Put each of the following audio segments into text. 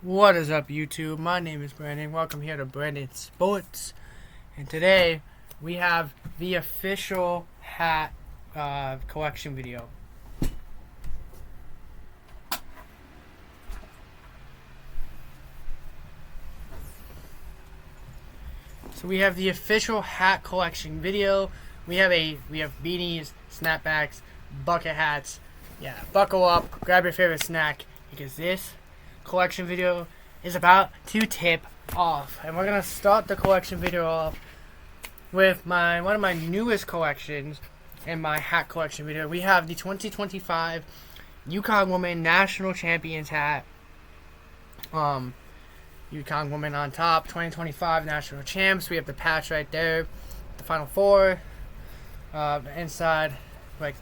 What is up, YouTube? My name is Brandon. Welcome here to Brandon Sports. And today we have the official hat collection video. So we have the official hat collection video. We have beanies, snapbacks, bucket hats. Yeah, buckle up, grab your favorite snack because this collection video is about to tip off, and we're gonna start the collection video off with one of my newest collections in my hat collection video. We have the 2025 Yukon Women National Champions hat. Yukon Women on top, 2025 National Champs. We have the patch right there, the Final Four. Inside, like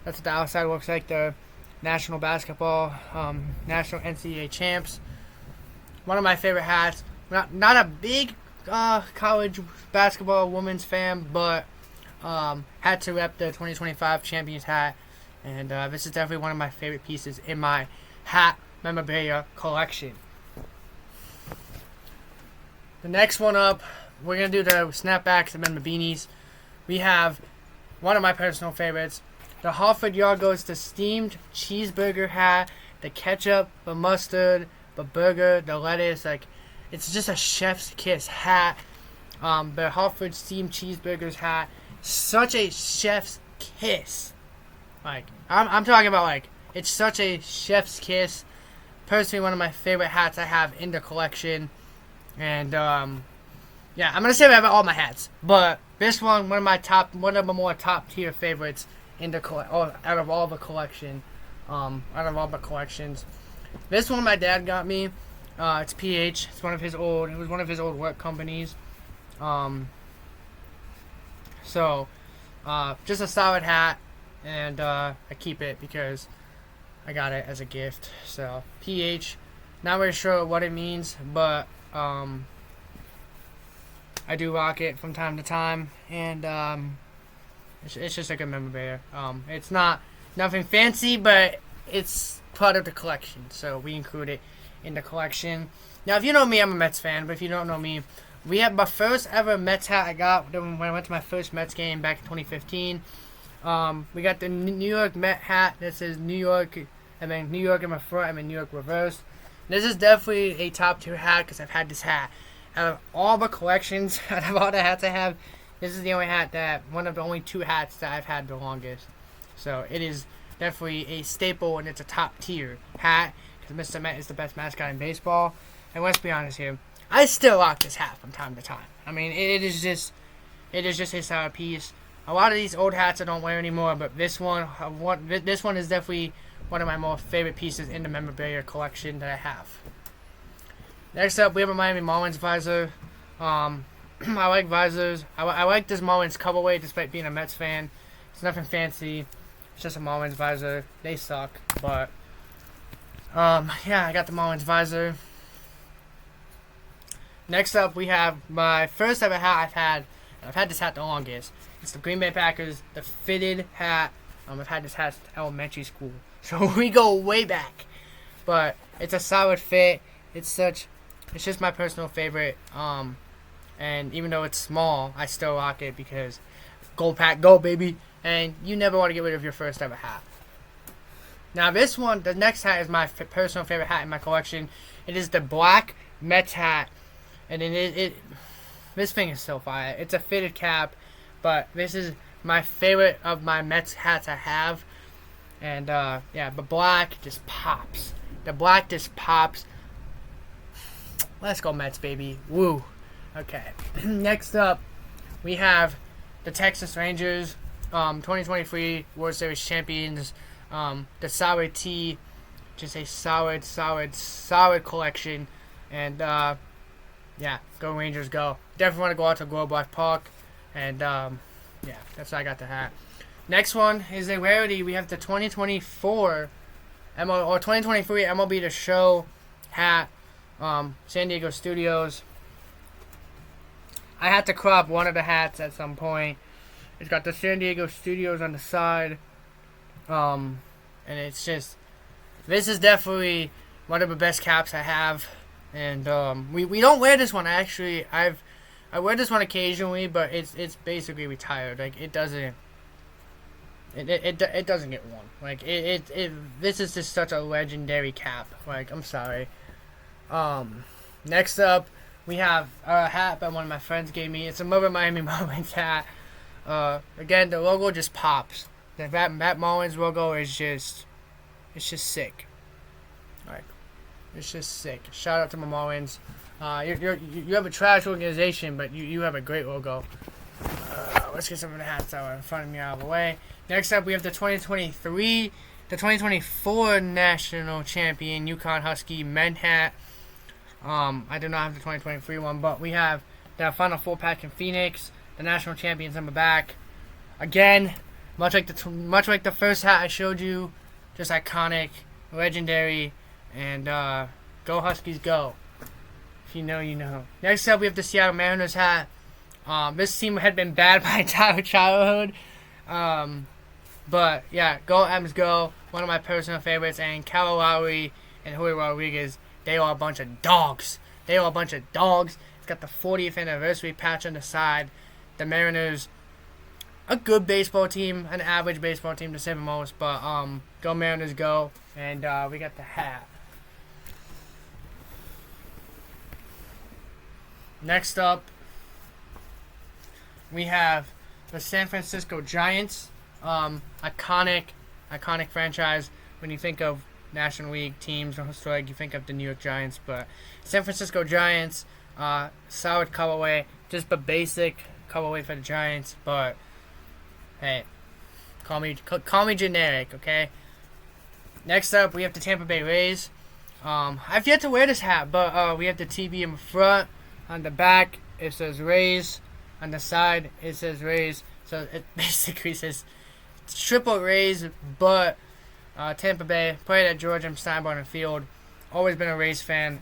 that's what the outside looks like. The National Basketball, National NCAA Champs. One of my favorite hats. Not a big college basketball women's fan, but had to rep the 2025 Champions hat. And this is definitely one of my favorite pieces in my hat memorabilia collection. The next one up, we're going to do the snapbacks and then the beanies. We have one of my personal favorites, the Hartford Yard goes the steamed cheeseburger hat, the ketchup, the mustard, the burger, the lettuce. Like, it's just a chef's kiss hat. The Hartford steamed cheeseburgers hat, such a chef's kiss. Like, I'm talking about, like, it's such a chef's kiss. Personally, one of my favorite hats I have in the collection. And yeah, I'm gonna say I have all my hats, but this one of my more top tier favorites in the out of all the collections. This one my dad got me. It's PH. It was one of his old work companies. So just a solid hat, and I keep it because I got it as a gift. So PH, not really sure what it means, but I do rock it from time to time, and it's just a good memorabilia. It's nothing fancy, but it's part of the collection, so we include it in the collection. Now, if you know me, I'm a Mets fan, but if you don't know me, we have my first ever Mets hat I got when I went to my first Mets game back in 2015. We got the New York Met hat that says New York, and then New York in my front, and then New York reversed. This is definitely a top tier hat because I've had this hat. Out of all the collections, out of all the hats I have, this is the only hat one of the only two hats that I've had the longest. So it is definitely a staple, and it's a top tier hat because Mr. Met is the best mascot in baseball. And let's be honest here, I still rock this hat from time to time. I mean, it is just a solid piece. A lot of these old hats I don't wear anymore, but this one is definitely one of my most favorite pieces in the memorabilia collection that I have. Next up, we have a Miami Marlins visor. I like visors. I like this Marlins colorway despite being a Mets fan. It's nothing fancy. It's just a Marlins visor. They suck, but yeah, I got the Marlins visor. Next up, we have my first ever hat I've had. I've had this hat the longest. It's the Green Bay Packers, the fitted hat. I've had this hat since elementary school, so we go way back. But it's a solid fit. It's just my personal favorite. And even though it's small, I still rock it because go Pack, go baby. And you never want to get rid of your first ever hat. Now this one, the next hat is my personal favorite hat in my collection. It is the black Mets hat, and this thing is so fire. It's a fitted cap, but this is my favorite of my Mets hats I have. And yeah, the black just pops. The black just pops. Let's go Mets, baby. Woo. Okay. Next up, we have the Texas Rangers, 2023 World Series champions. The solid tee, just a solid collection. And yeah, go Rangers, go. Definitely want to go out to Globe Life Park. And yeah, that's why I got the hat. Next one is a rarity. We have the 2024 or 2023 MLB The Show hat. San Diego Studios. I had to crop one of the hats at some point. It's got the San Diego Studios on the side. And it's just, this is definitely one of the best caps I have. And we don't wear this one. I wear this one occasionally, but it's basically retired. Like it doesn't get worn. Like this is just such a legendary cap. Like I'm sorry. Next up we have a hat that one of my friends gave me. It's a Mother Miami Marlins hat. Again, the logo just pops. That Marlins logo is just sick. Like it's just sick. Shout out to my Marlins. You have a trash organization, but you have a great logo. Let's get some of the hats out in front of me out of the way. Next up, we have the 2024 national champion Yukon Husky men hat. I do not have the 2023 one, but we have the Final Four pack in Phoenix. The national champions on the back. Again, much like the first hat I showed you, just iconic, legendary, and go Huskies, go! If you know, you know. Next up, we have the Seattle Mariners hat. This team had been bad my entire childhood. But yeah, go M's go. One of my personal favorites. And Cal Lowry and Julio Rodriguez, they are a bunch of dogs. It's got the 40th anniversary patch on the side. The Mariners, a good baseball team, an average baseball team to say the most. But go Mariners, go. And we got the hat. Next up, we have the San Francisco Giants. Iconic franchise. When you think of National League teams or historic, you think of the New York Giants. But San Francisco Giants, solid colorway, just a basic colorway for the Giants. But hey, call me generic, okay? Next up, we have the Tampa Bay Rays. I've yet to wear this hat, but we have the TV in the front. On the back, it says Rays. On the side, it says Rays. So it basically says triple Rays, but Tampa Bay. Played at George M. Steinbrenner Field. Always been a Rays fan.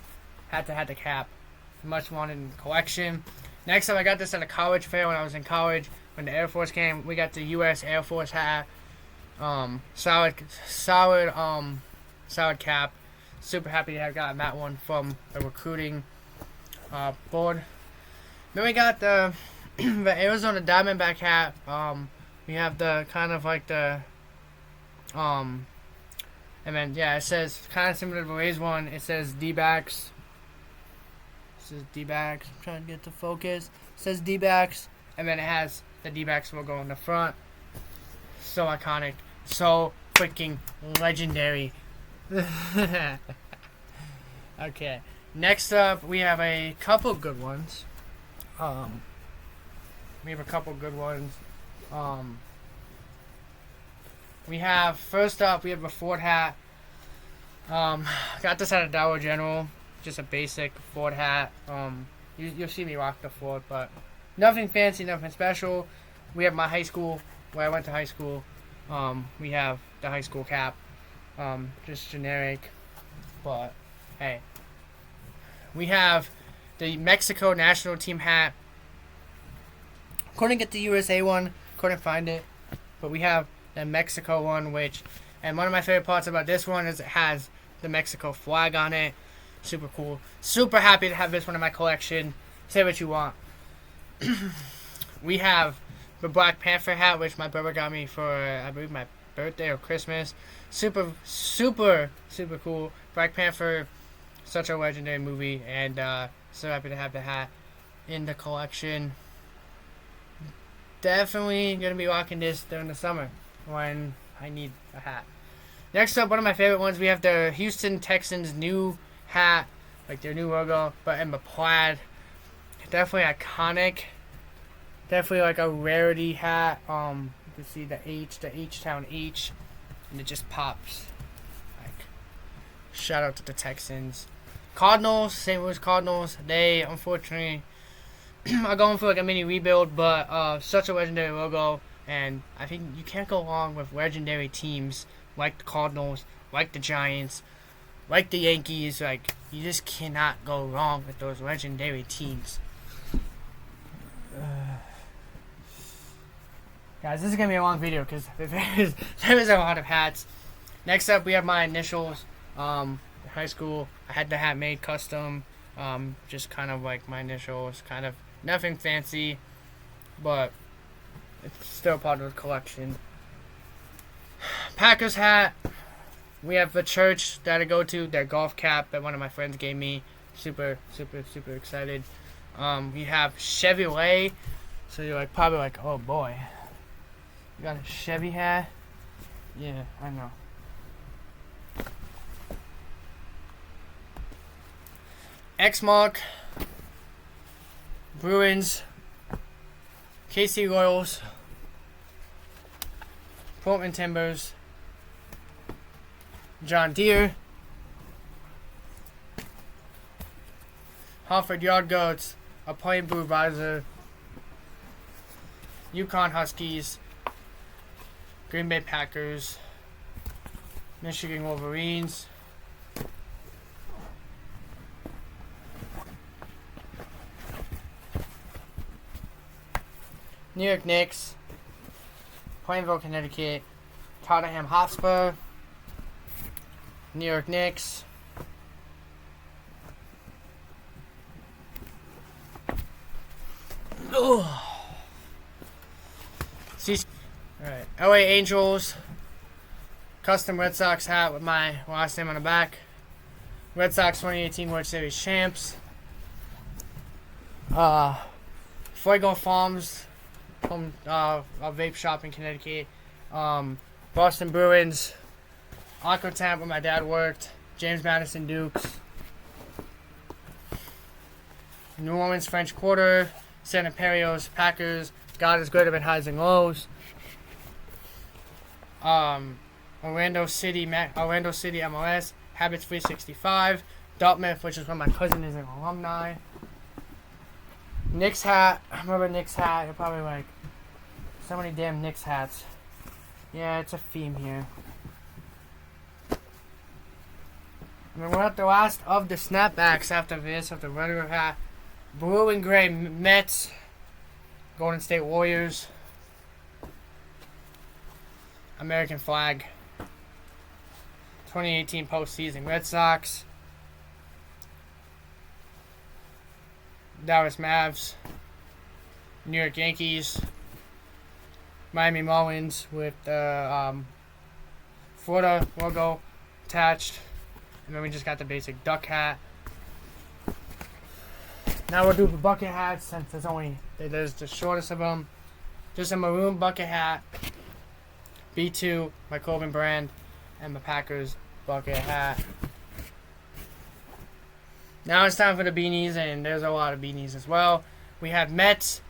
Had the cap. Much wanted in the collection. Next up, I got this at a college fair when I was in college. When the Air Force came, we got the U.S. Air Force hat. Solid cap. Super happy to have gotten that one from the recruiting board. Then we got the Arizona Diamondback hat. We have the kind of like the and then yeah, it says kind of similar to the Rays one. It says D-backs. It says D-backs. I'm trying to get to focus. It says D-backs, and then it has the D-backs logo in the front. So iconic, so freaking legendary. Okay. Next up, we have a couple good ones. First up, we have a Ford hat. Got this at a Dollar General. Just a basic Ford hat. You'll see me rock the Ford, but nothing fancy, nothing special. We have my high school, where I went to high school. We have the high school cap. Just generic, but hey. We have the Mexico national team hat. Couldn't get the USA one. Couldn't find it. But we have the Mexico one, and one of my favorite parts about this one is it has the Mexico flag on it. Super cool. Super happy to have this one in my collection. Say what you want. We have the Black Panther hat, which my brother got me for, I believe, my birthday or Christmas. Super cool. Black Panther, such a legendary movie, and so happy to have the hat in the collection. Definitely going to be rocking this during the summer when I need a hat. Next up, one of my favorite ones, we have the Houston Texans new hat, like their new logo, but in the plaid. Definitely iconic. Definitely like a rarity hat. You can see the H-Town H, and it just pops. Like, shout out to the Texans. Cardinals, St. Louis Cardinals, they unfortunately are going for like a mini rebuild, but such a legendary logo, and I think you can't go wrong with legendary teams like the Cardinals, like the Giants, like the Yankees. Like, you just cannot go wrong with those legendary teams. Guys, this is going to be a long video because there is a lot of hats. Next up, we have my initials. High school, I had the hat made custom. Just kind of like my initials, kind of nothing fancy, but it's still part of the collection. Packers hat. We have the church that I go to, their golf cap that one of my friends gave me. Super excited. We have Chevrolet. So you're like probably like, oh boy, you got a Chevy hat? Yeah, I know. X-Mark, Bruins, KC Royals, Portland Timbers, John Deere, Hartford Yard Goats, a Plain Blue Visor, Yukon Huskies, Green Bay Packers, Michigan Wolverines, New York Knicks, Plainville, Connecticut, Tottenham Hotspur, New York Knicks, Alright, LA Angels, custom Red Sox hat with my last name on the back. Red Sox 2018 World Series champs. Fuego Farms from a vape shop in Connecticut. Boston Bruins, Aquatamp where my dad worked. James Madison Dukes. New Orleans French Quarter, San Imperios, Packers, God is greater than highs and lows. Orlando City MLS, Habits 365, Dartmouth, which is where my cousin is an alumni. Knicks hat, I remember Knicks hat, you're probably like, so many damn Knicks hats. Yeah, it's a theme here. And then we're at the last of the snapbacks after this, of the regular hat. Blue and gray Mets, Golden State Warriors, American flag, 2018 postseason Red Sox, Dallas Mavs, New York Yankees, Miami Marlins with the Florida logo attached, and then we just got the basic duck hat. Now we'll do the bucket hats since there's the shortest of them. Just a maroon bucket hat, B2, my clothing brand, and the Packers bucket hat. Now it's time for the beanies, and there's a lot of beanies as well. We have Mets,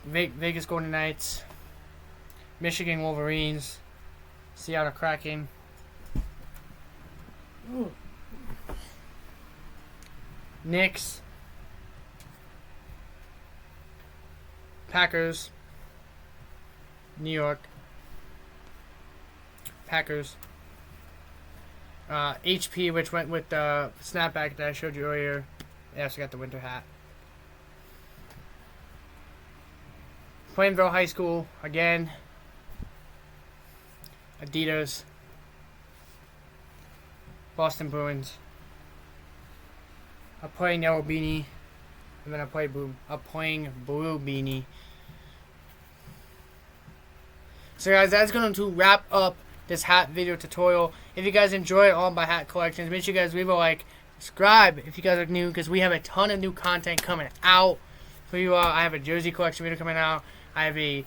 Vegas Golden Knights, Michigan Wolverines, Seattle Kraken, Knicks, Packers, New York, Packers, HP, which went with the snapback that I showed you earlier. I also got the winter hat. Plainville High School, again, Adidas, Boston Bruins, a plain yellow beanie, and then a plain blue beanie. So guys, that's going to wrap up this hat video tutorial. If you guys enjoyed all my hat collections, make sure you guys leave a like, subscribe if you guys are new, because we have a ton of new content coming out for you all. I have a jersey collection video coming out. I have a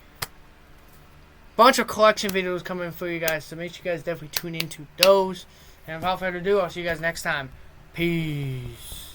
bunch of collection videos coming for you guys, so make sure you guys definitely tune into those. And without further ado, I'll see you guys next time. Peace.